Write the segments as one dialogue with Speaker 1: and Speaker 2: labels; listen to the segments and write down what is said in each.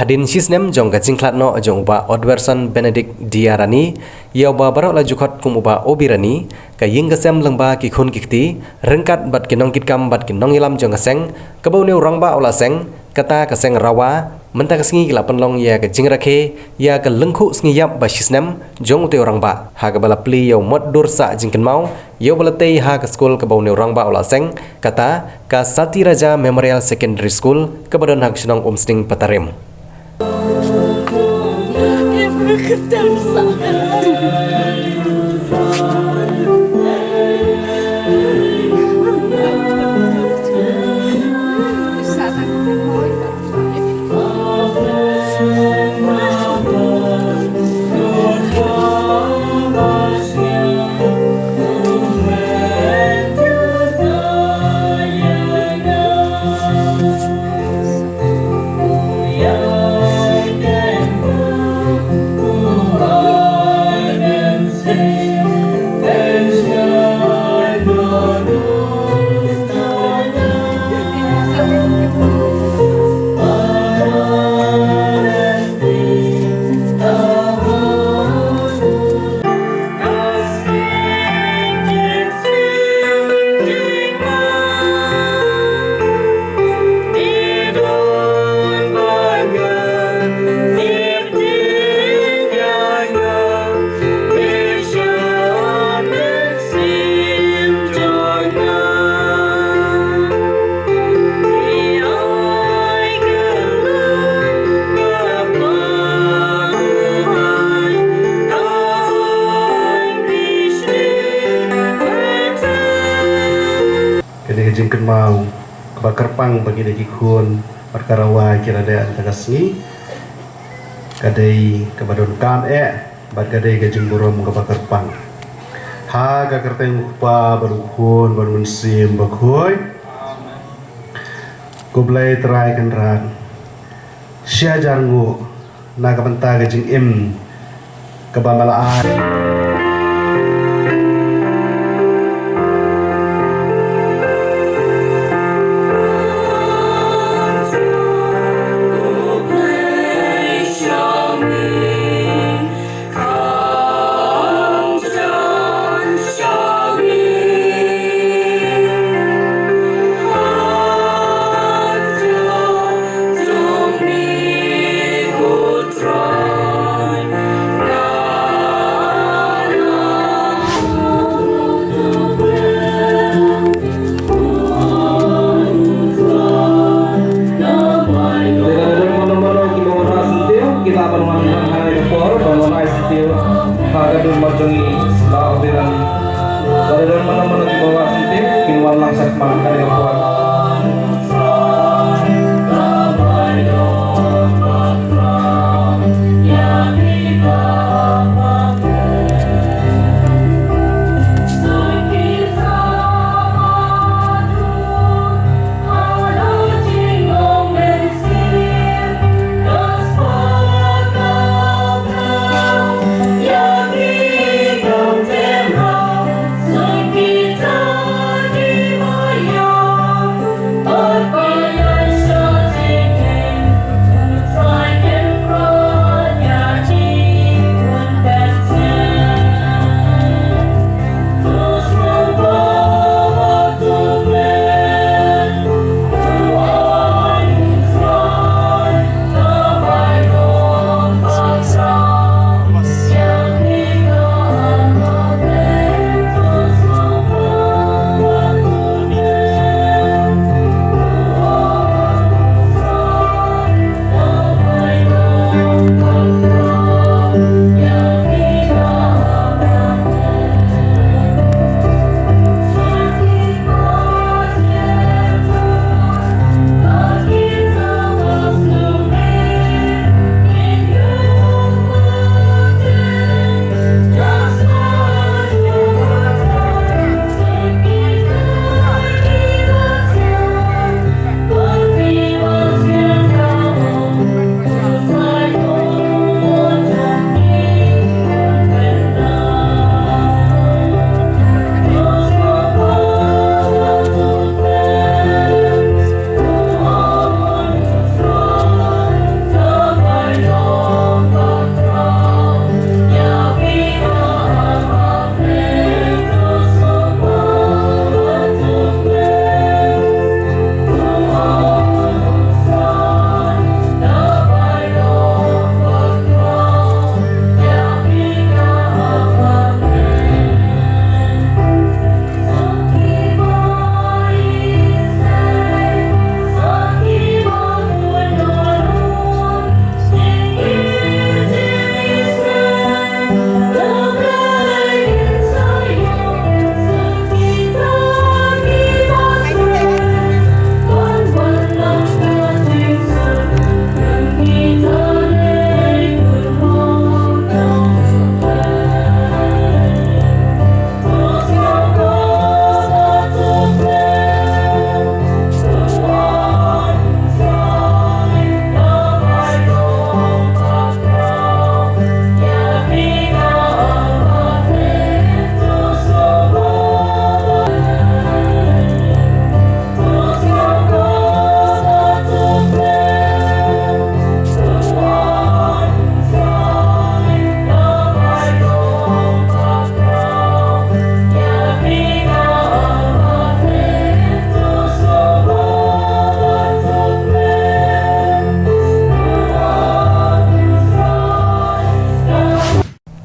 Speaker 1: Hadin sisnem jong ka jingklat no jong ba Odwerson Benedict Diarani yau ba barok la jukhot kum ba obirani ka ying gasem lengba ki khun kikti rengkat bat kinong kitkam bat kinong ilam jong kaseng kabau ne rangba ola seng kata kaseng rawa menta kasengi la penlong ya ka jingrakhe ya ka lengkhu sngi yap ba sisnem jong te rangba ha ka bala pli yau mod dursa jingken mau yau bala tei ha ka skul kabau ne rangba ola seng kata ka Sati Raja Memorial Secondary School kabadon hak sinong umsting Patarem.
Speaker 2: Kadai jengken mau kebakar pang bagi deki kun perkara wa kira ada tagasni kadai kebadon kam bad kadai gajeng burom kebakar pang ha ga kerteng pa baru kun baru mensim bakhoy kublai terai kenran sia jarngu na kabanta gajeng kebamalaan.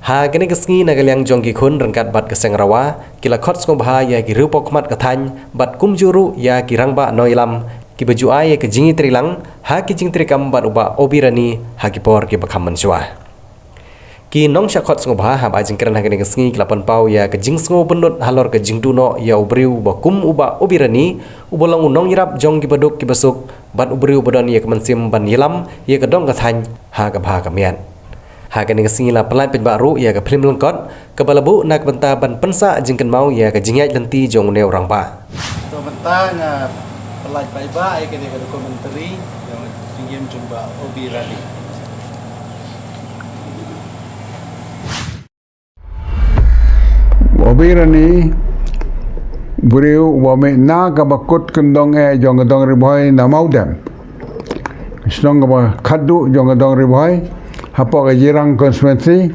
Speaker 1: ha kene kesngi nagaliang jong ki khun rangkat bat keseng rawa kila khot skong bha ya ki rupok khmat kathany bat kumjuru ya ki rangba noilam ki baju ai ya ki jingi trilang ha ki jing trikam bat uba obirani ha ki por ki bakham mansua ki nong shakhot skong bha ha ba jing kran ha kene kesngi kilapan pau ya ki jing sngo benut halor ke jing duno ya ubriu ba kum uba obirani ubolong nong yirap jong ki baduk ki basuk bat ubriu bodon ya ki mansim ban yilam ya ki dong kathany ha ka bha ka mian ha kene kesngi la pelai pej baru ya ke film lengkot ke balabu nak benta ban pensa jingken mau ya ke jingyai lenti jong ne orang ba
Speaker 3: to benta nga pelai baiba ai kene ke dokumentari yang jinggim jumba obi rali
Speaker 4: obi rani buriu wame na ka bakut kendong jong dong riboy na maudam snong ka khadu jong dong riboy hapo ka jirang konsumensi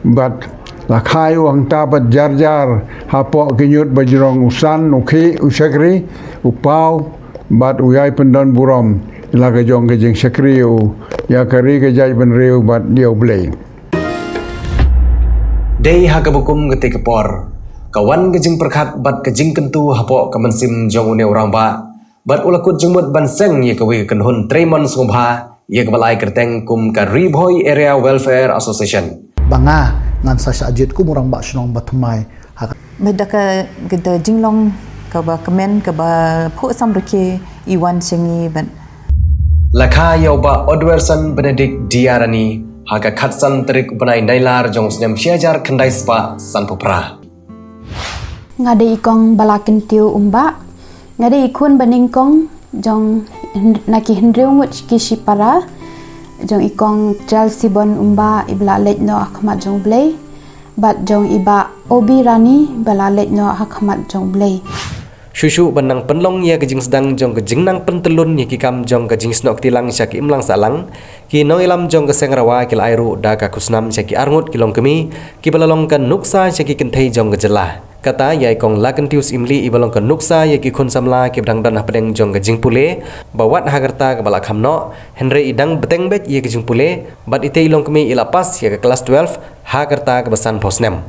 Speaker 4: bat lakai uang tapat jar hapo kinyut bajrong usan ukhi usakri upau bat uyai pendon burom ila ka jong ke jing sakri u ya kari ka jai ben riu bat dia blei
Speaker 1: dei ha ka bukum gete ke por kawan ke jing perkhat bat ke jing kentu hapo ka mansim jong ne orang ba bat ulakut jengmut ban seng ye ka we kenhun tremon sungba ia kebalai kerteng kum ka Riboy Area Welfare Association.
Speaker 5: Banga ngan sa sajid ku murang bak snong batumai.
Speaker 6: Beda ka gede jinglong ka ba kemen ka ba phu samruke iwan sengi ban.
Speaker 1: Lakha yau ba Odwerson Benedict Diarani haka khatsan terik banai nailar jong snem syajar kendai spa sanpupra.
Speaker 7: Ngade ikong balakin tiu umba ngade ikun baningkong jong naki hendreung wich kishi para jong ikong jal sibon umba ibla lej no akhmat jong blei bat jong iba obi rani bala lej no akhmat jong blei
Speaker 1: Shushu benang penlong ya kejing sedang jong kejing nang pentelun ya kikam jong kejing snok tilang syaki imlang salang ki no ilam jong keseng rawa kil airu da ka kusnam syaki arngut kilong kemi ki balalong kan nuksa syaki kentai jong kejelah kata ya ikong lakentius imli ibalong kan nuksa ya ki khun samla ki bdang dan pedeng jong kejing pule bawat hagerta ke balak hamno henry idang beteng bet ya kejing pule bat ite ilong kemi ilapas ya ke kelas 12 hagerta ke besan posnem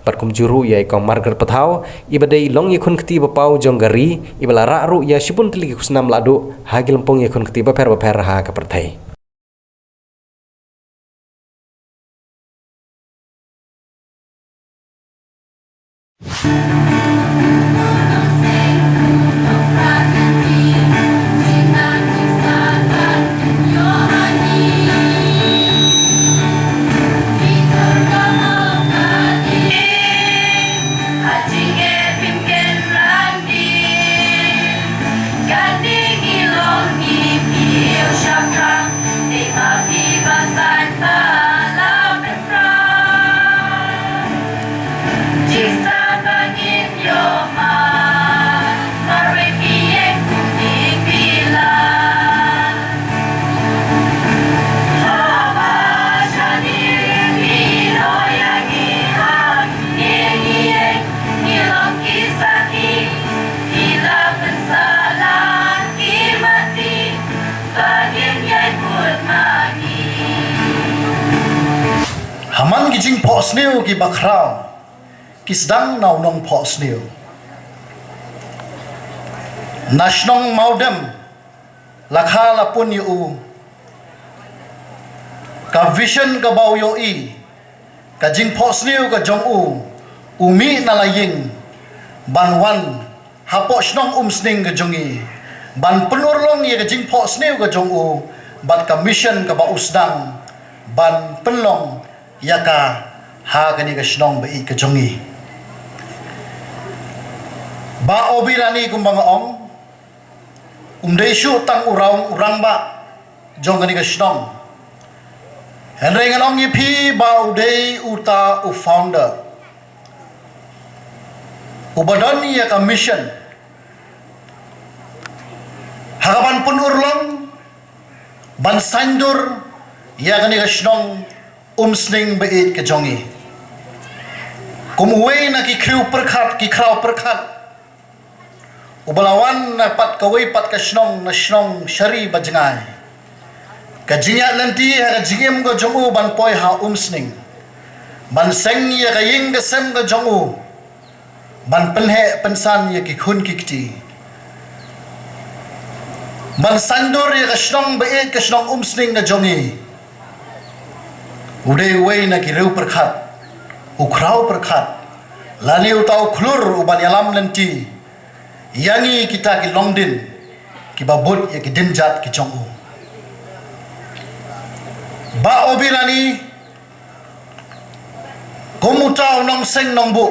Speaker 1: Parkum juru ya ikong margar petau ibadai long yakun keti bapau jong gari ibala ru ya shipun teligi kusnam ladu hagi lempong yakun keti baper ha ka pertai
Speaker 5: Haman gijing po sniu ki bakrao ki sedang nau nong po sniu nasnong maudem lakha lapun yu ka vision ka bau yo i ka jing po sniu ka jong umi nalaying banwan hapo snong sning ka jongi ban penurlong ye ka jing po sniu ka jong bat ka mission ka ba usdang ban penlong yaka ha kani ka snong ba i ka jongi ba obirani kumbang ong umdeshu tang urang ba jong kani ka snong henry nganong yipi ba udei uta founder ubadon ya ka mission hakapan pun urlong ban sandur ya kani ka snong sning bait ke jongi kumuway na ki kriw perkhat ubalawan na pat kaway pat ka snong na snong shari bajngay ka jinya lanti ha ka jingim go jongu ban poy ha sning ban seng ya ka ying ka sem ka jong u ban penhe pensan ya ki khun ki kti ban sandur ya ka shnong be ka shnong sning ka jongi ude wei na ki reu perkhat ukrau perkhat lani utau khulur uban yalam lenti yangi kita ki longdin ki babut ya ki dinjat ki jong u ba obirani komutau nong seng nong bu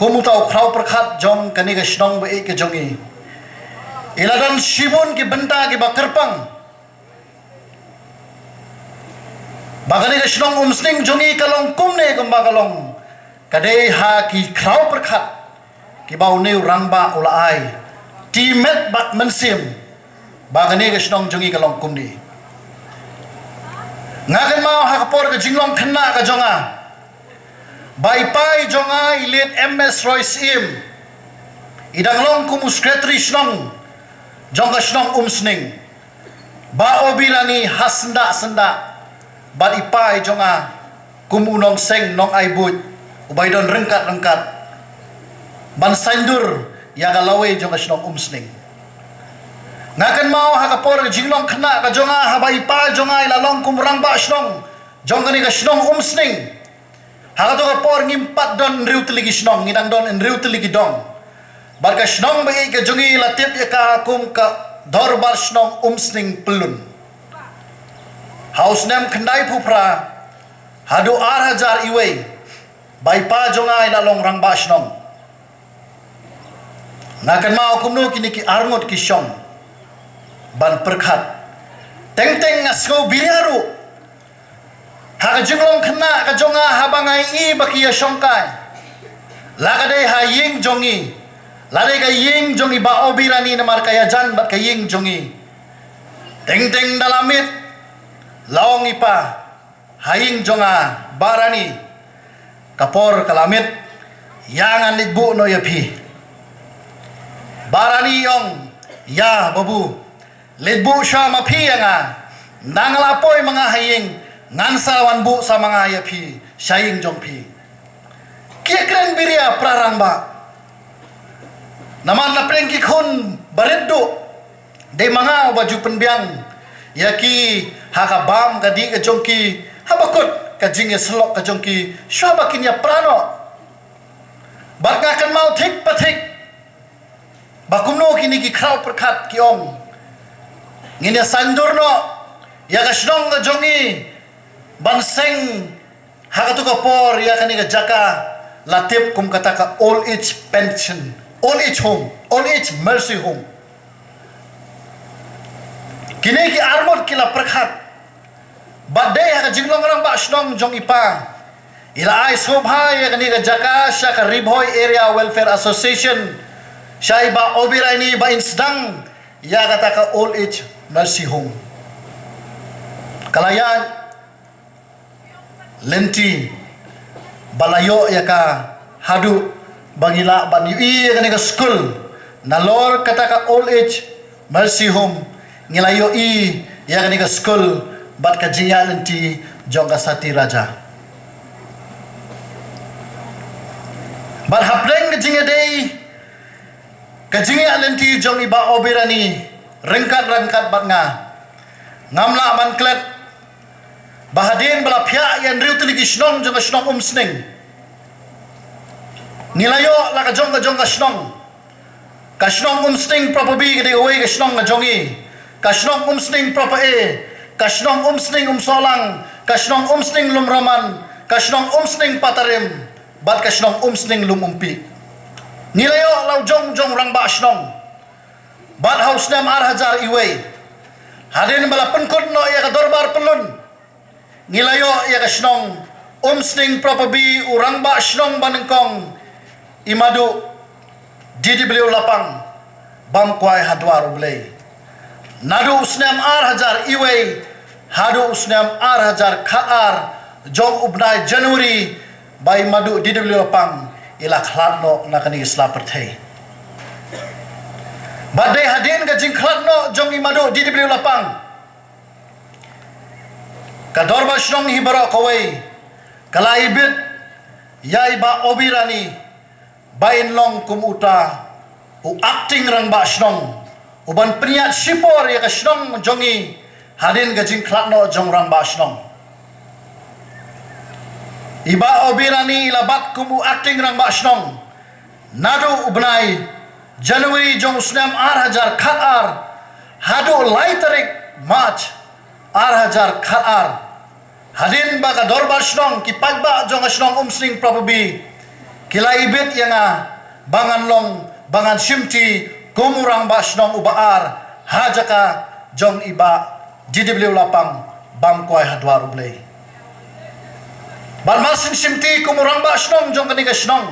Speaker 5: komutau krau perkhat jong kani ka shnong be ke jongi iladan shibun ki benta ki bakerpang bagani ka shnong sning jongi kalong kumne kumba kalong kadai ha ki krau perkhat ki bau neu rangba ulai timet bat mensim bagani ka shnong jongi kalong kumni ngakan mau ha kapor ka jinglong khna ka jonga bai pai jonga ilet MS Royce im idang long kumu secretary shnong jonga shnong sning ba obirani hasnda senda bat ipai jonga kumu nong seng nong aibut ubaidon rengkat ban sandur ya galawe jonga shnong sning ngakan mau ha kapor jinglong khna ka jonga ha bai pai jonga ilalong kumurang ba shnong jonga ni ka shnong sning haga to kapor ngimpat don riu teligi shnong ngidang don en riu teligi dong barka shnong ba ke jongi latip ya ka kum ka dorbar shnong sning pelun haus nem khandai phupra hadu 8000 iwei bai pa jonga ila long rang ba shnong ngakan mau kumno kini ki arngot ki shong ban perkhat teng teng ngasgo biriaru ha jinglong khna ka jonga habangai i bakia shongkai lagade ha ying jongi lade ka ying jongi ba obirani namar kaya jan bat ka ying jongi teng teng dalamit laong ipa ha ying jonga barani kapor kalamit yangan litbu no yapi barani yong ya babu litbu sha mapi yanga nanglapoi mga haying ngan sawan bu sa mga ayapi syaying jongpi kiekren biria prarangba naman na prengki khun bareddo de mga baju penbiang yaki hakabam kadi ka jongki habakut ka jingya slok ka jongki syabakin ya prano barga kan mau thik pathik bakumno kini ki kraw perkhat ki ong nginya sandurno ya ka shnong ka jongi banseng hakatu kapor ya kani ka jaka latip kum kata ka old age pension old age home old age mercy home kini ki armod kila perkhat badai ha jinglong rang ba shnong jong ipa ila ai sobha ya kani ka jaka sha ka ribhoy area welfare association shai ba obirani ba insdang ya kata ka old age mercy home kalayan lenti balayo ya ka hadu bangila ban ui ya ka school nalor kata ka old age mercy home ngilayo i ya ka school bat ka jiya lenti jongga sati raja bat hapleng ka jiya dei ka jiya lenti jong iba obirani rengkat bat nga ngamla ban klet bahadin bala pia yan riu teligi shnong jong shnong sning nilayo la ka jong shnong ka shnong sning proper b ke de away ka shnong ka jongi ka shnong sning proper a ka shnong sning solang ka shnong sning lum roman ka shnong sning patarim bat ka shnong sning lum umpi nilayo la jong rang ba shnong bat house nam 8000 iway hadin bala penkut no ya ka dorbar pelun nilayo ya ka shnong sning proper b urang ba shnong banengkong imadu DW lapang bamkwai hadwar ublay nadu usnam 8000 iway hadu usnam 8000 khaar jong ubnai Januari bai madu DW lapang ila khlatno nakani isla perthai badai hadin ka jing khlatno jong imadu DW lapang kadorba shnong hibara kawai kalaibit yai ba obirani bain long kum uta u acting rang ba shnong uban priat sipor ya ka shnong jongi hadin ga jing klatno jong rang ba shnong iba obirani labat kum u acting rang ba shnong nadu ubnai Januari jong snam 8000 khat ar hadu lai tarik March 8000 khat ar hadin ba ka dorbar shnong ki pagba jong shnong sling probabi kilaibit yang bangan long bangan simti kumurang ba shnong ubaar hajaka jong iba jidiblew lapang bam kwai hadwar ublei ban masin simti kumurang ba shnong jong kaniga shnong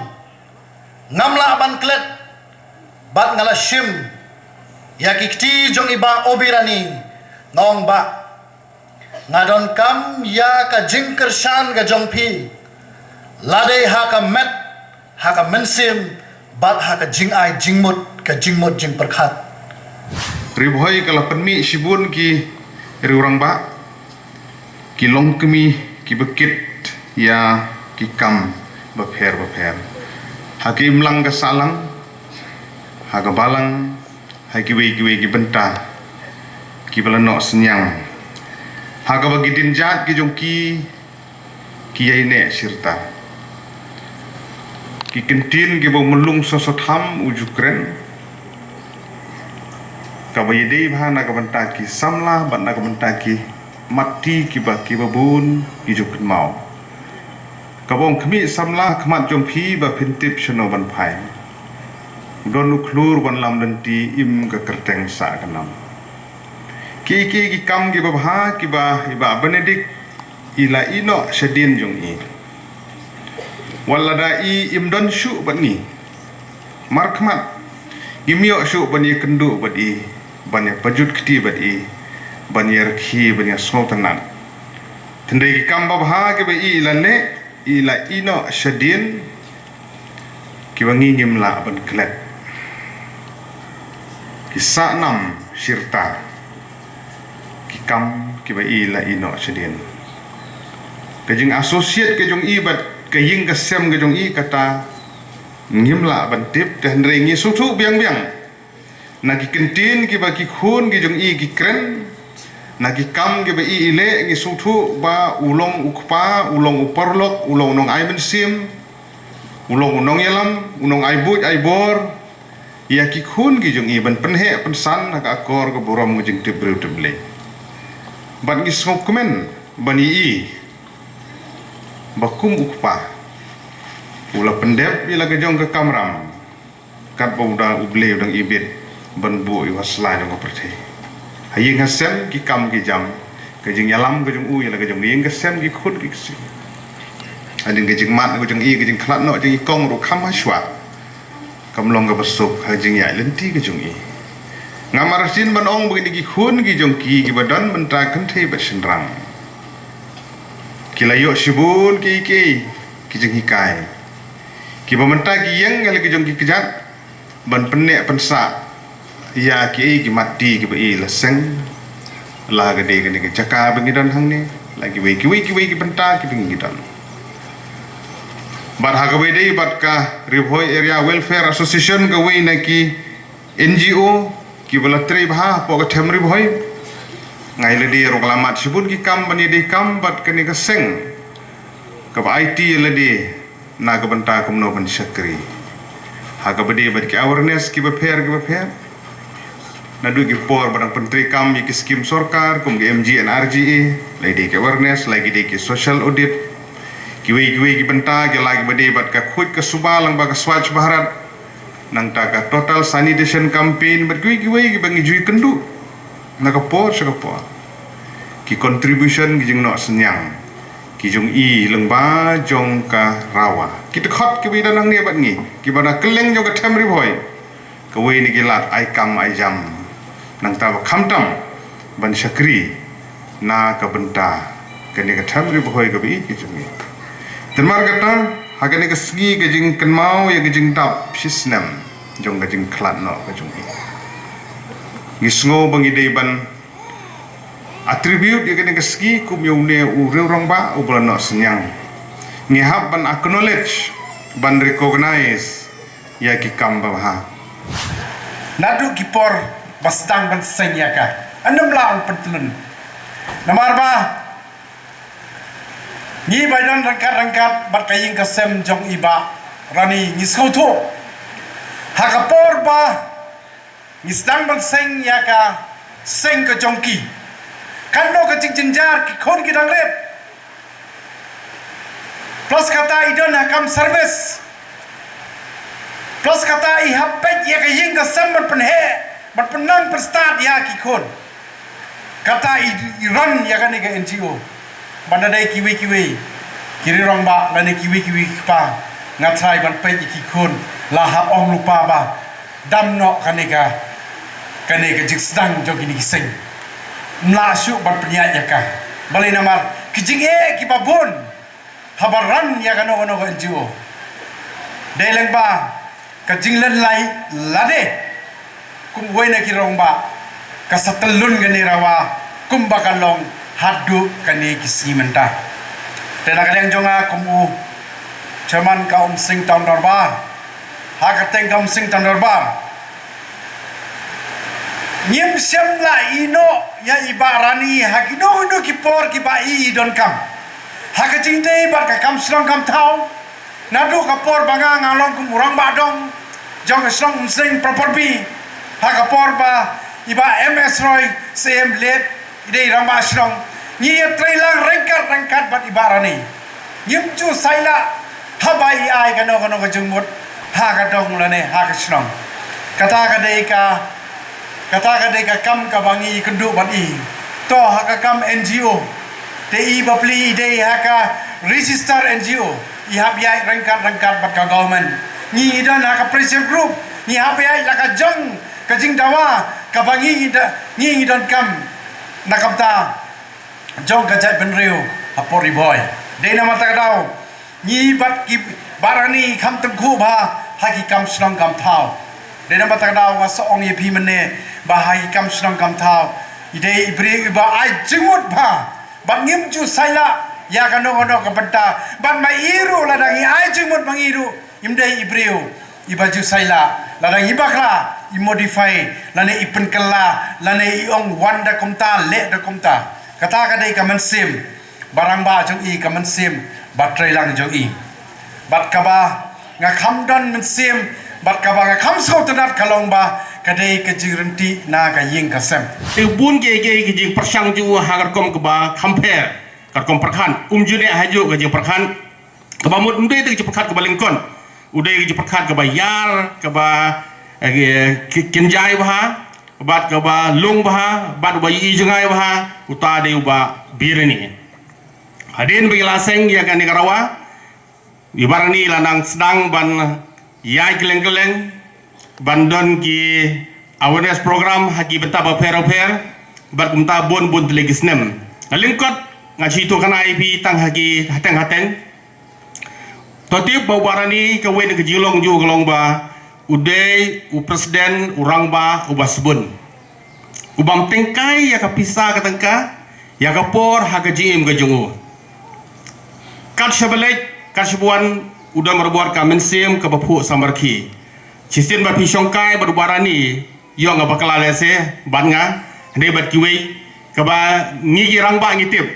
Speaker 5: ngamla ban klet bat ngala sim yakikti jong iba obirani ngong ba ngadon kam ya ka jingker shan ga jong pi ladai ha ka met ha ka mensim bat ha ka jing ai jingmut ka jingmut jing perkhat
Speaker 8: ribhoi kala penmi sibun ki riurang ba ki long kemi ki bekit ya ki kam bapher hakim lang ka salang ha ka balang ha ki we ki benta ki balano senyang ha ka bagi dinjat ki jongki ki yaine sirta ki kentin ki bo melung sosotham ujukren ka bayede bhana ka benta ki samla banna ka benta ki mati ki babun ki jukren mau ka bong khmi samla khmat jongphi ba phintip shno ban phai don uklur ban lam lanti im ka kerteng sa kanam ki kam ki babha ki ba iba benedik ila ino shadin jong i walada i imdon shu bani markmat imyo shu bani kendu bani bani pajut kti bani bani arkhi bani sultanan tendai ki kam babha ki ba i lane ila ino shadin ki wangi ngimla ban klet ki sanam sirta ki kam ki ba ila ino shadin kajing associate ke jong ibat kaying kasem ke jong i kata ngimla bantip dan rengi sutu biang nagi kentin ki ba ki khun ki jong i ki kren nagi kam ki ba i ile ngi sutu ba ulong ukpa ulong uparlok ulong nong ai mensim ulong nong yalam ulong ai but ai bor ya ki khun ki jong i ban penhe pensan ka akor ke borom ngijing tibru teble ban ngi sok komen bani i bakum ukpa ula pendep ila gejong ke kamram kat bauda uble udang ibit ban bu i wasla jong perthe haying hasem ki kam ki jam kejing yalam kejong u ila kejong ying kesem ki khut ki si adin kejing mat kejong i kejing klat no jing kong ru kham haswa kamlong ga besuk hajing ya lenti kejong i ngamar sin ban ong begini ki khun ki jong ki badan mentra kenthe ba senrang kilayo sibun ki jeng hikai ki bamenta ki yang ngal ki jong ki kejat ban penek pensa ya ki mati ki bai leseng la gede gede ki caka bengidan hang ni lagi we ki benta ki bengidan bar ha gawe dei bat ka Ribhoi Area Welfare Association ka we na ki NGO ki balatri bha po ka them Ribhoi ngai le di roklamat sibun ki kam bani di kam bat kani ka seng ka IT le di na ka banta kum no ban sakri ha ka badi bat ki awareness ki ba fair na du ki por barang pentri kam ki skim sarkar kum ki MG and RGA le di ki awareness lagi di ki social audit ki we ki banta ki lagi badi bat ka khut ka subalang ba ka Swachh Bharat nang ta ka total sanitation campaign bat ki we ki bangi jui kendu nakapor ki contribution ki jing no senyang ki jong i lengba jong ka rawa ki tekot ki bidan nang ni bat ngi ki bana keleng jong ka them Ribhoi ka we ni gilat ai kam ai jam nang ta ba khamtam ban sakri na ka benta ka ni ka them Ribhoi ka bi ki jong i termar kata ha ka ni ka sgi ka jing kenmau ya ka jing dap sisnem jong ka jing klat no ka jong i gisngo bangi ban attribute ya kene keski kum yone u reurang ba u balano senyang ngihap ban acknowledge ban recognize ya ki kam bah
Speaker 5: nadu kipor bastang ban senyaka anam laang pentelun namar ba ni baidan rangkat bat kaying kasem jong iba rani ngisau tu hakapor ba ngisdang ban senyaka seng ke jongki kando ke jinjar ki khon ki dangret plus kata idon hakam service plus kata i hapet ya ke ying kasem ban penhe ban penang perstat ya ki khon kata iran ya kan ke NGO bandadai kiwi kiri rong ba lane kiwi pa ngatrai ban pe ki khon lahap ong lupa ba dam no kaneka jiksdang jogi ni sing mlasuk ban penyat ya ka balai namar kijing ki babon habaran ya kan ono NGO deleng ba kajing len lai lade kum wena ki rong ba kasatelun gani rawa kum bakalong hadu kani kisi menta tena kadang jonga kumu chairman kaum sing taun darbar hakateng kaum sing taun darbar nyim sem la ino ya ibarani hakido ino kipor kibai don kam hakajing dei bar ka kam strong kam tau nadu kapor banga ngalong kum urang badong jong strong sing proper bi hakapor ba iba MS Roy CM late ide ramba strong ni trailang rangkat bat ibarani nyim chu saila habai ai kano ka jungmut ha ka dong lane ha ka strong kata ka kam ka bangi kendu bat i to ha ka kam NGO TI bapli ide ha ka register NGO i hab yai rangkat bat ka government ni dan ha ka pressure group ni hab yai la ka jong ka jing dawa ka bangi ni dan kam nakamta jong ka jat benreu apori boy de na mata dau ni bat ki barani kham tengku ba haki kam strong kam thau de na mata dau wa song ye phi mane ba haki kam strong kam thau ide ibre ba ai jingut ba bat ngim chu saila ya kano ka banta bat mai iru ladangi ai jingut mangiru imde ibreu ibaju saila ladang ibakla i modify lane ipen kala lane iong wanda komta le da komta kata kadai kaman sim barang ba jong i kaman sim batrai lang jong i bat kaba nga khamdon men sim bat kaba nga khamso tanat kalong ba kadai ke jirenti na ka ying ka sem
Speaker 9: te bun ge jing persang ju hagar kom ke ba compare kar kom perkhan june haju ke jing perkhan ke ba mut umde te jing perkhan ke ba lingkon udai ke jing perkhan ke ba yar ke ba kinjai bah bat ke ba lung bah bat ba yi jengai bah uta de ba birani hadin bagi laseng ya kan negarawa ibarani lanang sedang ban yai keleng-keleng bandon ki awareness program haki benta ba per bat kumta bon legisnem lingkot ngaji tu kana IP tang haki hateng totip bau barani ke wen ke jilong ju gelong ba udai presiden urang ba ubasbun ubam tengkai ya kapisa katengka ya kapor haga jim gajungu kat shabalek kat shabuan udah merbuat kamensim ke bapu samarki cisin ba pisongkai berbarani yo nga bakala lese banga ne bat kiwe ke ba ngigi rang ba ngitip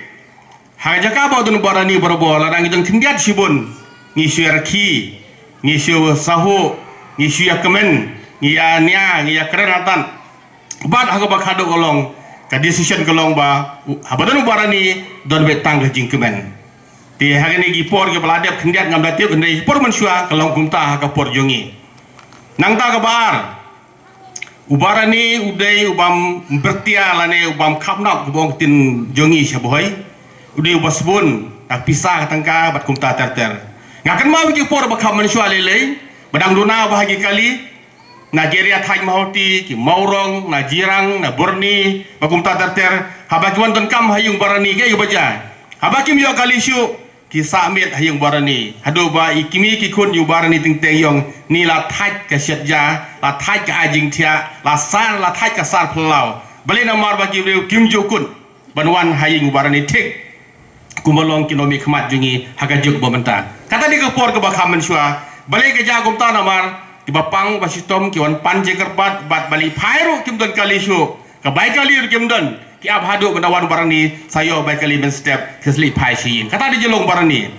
Speaker 9: haja ka ba dun barani berbor ladang ideng kendiat sibun ngisu arki ngisu sahu ngisu ya kemen ngia ngia kerenatan bat haga bakado golong ka decision golong ba habadan barani don betang ke jingkemen ti hari ni gipor ke peladep kendiat ngam datiup ndai por mensua kalong kumta ka por jongi nang ta kabar ubarani udai ubam bertia lane ubam kapnak bong tin jongi saboy udai ubasbun tak pisah tangka bat kumta terter ngakan mau ki por bakam mensua lele badang duna bahagi kali Nigeria thai mahoti ki maurong na jirang na burni bakumta terter habakiwan ton kam hayung barani ke yubaja habakim yo kali syu ki samit hayung barani hado ba ikimi ki kun yu barani ting teng yong ni la thai ka setja la thai ka ajing thia la san la thai ka sar phlau balina mar ba ki kim jo kun banwan hayung barani thik kumalong kinomi khmat jungi hagajuk bomenta kata di kepor ke bakam mensua balai ke jagum tan amar ki bapang basitom ki wan panje kerbat bat bali phairu kimdon kali syu ka bai kali kimdon ki ab hadu benawan barang ni sayo bai kali men step kesli phai syin kata di jelong barang ni